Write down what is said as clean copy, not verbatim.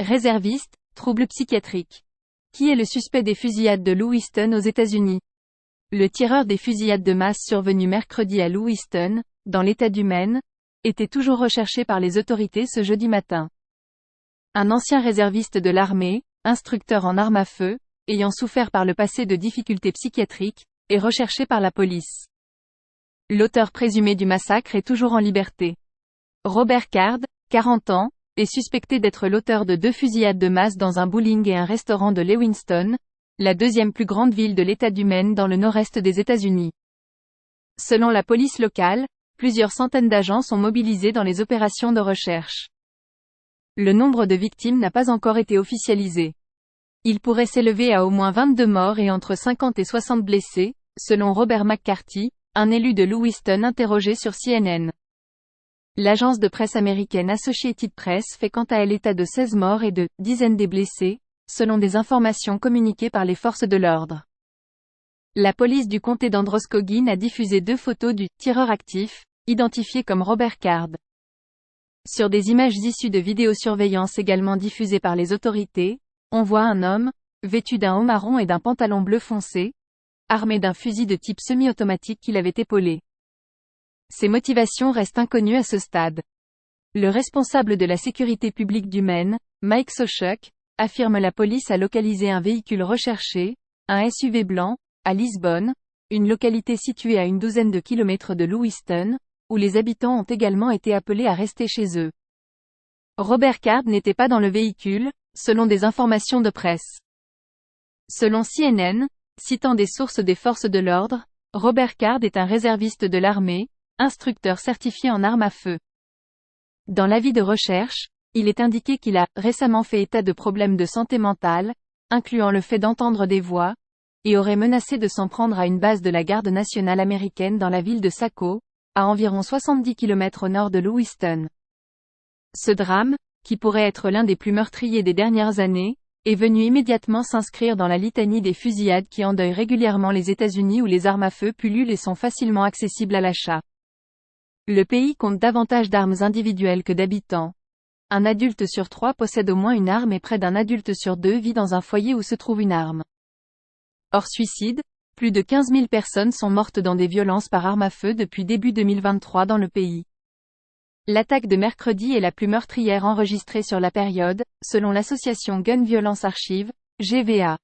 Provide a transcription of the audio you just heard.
Réserviste, troubles psychiatriques. Qui est le suspect des fusillades de Lewiston aux États-Unis? Le tireur des fusillades de masse survenues mercredi à Lewiston, dans l'État du Maine, était toujours recherché par les autorités ce jeudi matin. Un ancien réserviste de l'armée, instructeur en armes à feu, ayant souffert par le passé de difficultés psychiatriques, est recherché par la police. L'auteur présumé du massacre est toujours en liberté. Robert Card, 40 ans, est suspecté d'être l'auteur de 2 fusillades de masse dans un bowling et un restaurant de Lewiston, la deuxième plus grande ville de l'État du Maine dans le nord-est des États-Unis. Selon la police locale, plusieurs centaines d'agents sont mobilisés dans les opérations de recherche. Le nombre de victimes n'a pas encore été officialisé. Il pourrait s'élever à au moins 22 morts et entre 50 et 60 blessés, selon Robert McCarthy, un élu de Lewiston interrogé sur CNN. L'agence de presse américaine Associated Press fait quant à elle état de 16 morts et de dizaines de blessés, selon des informations communiquées par les forces de l'ordre. La police du comté d'Androscoggin a diffusé 2 photos du tireur actif, identifié comme Robert Card. Sur des images issues de vidéosurveillance également diffusées par les autorités, on voit un homme, vêtu d'un haut marron et d'un pantalon bleu foncé, armé d'un fusil de type semi-automatique qu'il avait épaulé. Ses motivations restent inconnues à ce stade. Le responsable de la sécurité publique du Maine, Mike Sawchuk, affirme la police a localisé un véhicule recherché, un SUV blanc, à Lisbonne, une localité située à une douzaine de kilomètres de Lewiston, où les habitants ont également été appelés à rester chez eux. Robert Card n'était pas dans le véhicule, selon des informations de presse. Selon CNN, citant des sources des forces de l'ordre, Robert Card est un réserviste de l'armée, instructeur certifié en armes à feu. Dans l'avis de recherche, il est indiqué qu'il a récemment fait état de problèmes de santé mentale, incluant le fait d'entendre des voix, et aurait menacé de s'en prendre à une base de la garde nationale américaine dans la ville de Saco, à environ 70 km au nord de Lewiston. Ce drame, qui pourrait être l'un des plus meurtriers des dernières années, est venu immédiatement s'inscrire dans la litanie des fusillades qui endeuillent régulièrement les États-Unis où les armes à feu pullulent et sont facilement accessibles à l'achat. Le pays compte davantage d'armes individuelles que d'habitants. Un adulte sur 3 possède au moins une arme et près d'un adulte sur 2 vit dans un foyer où se trouve une arme. Hors suicide, plus de 15 000 personnes sont mortes dans des violences par arme à feu depuis début 2023 dans le pays. L'attaque de mercredi est la plus meurtrière enregistrée sur la période, selon l'association Gun Violence Archive, GVA.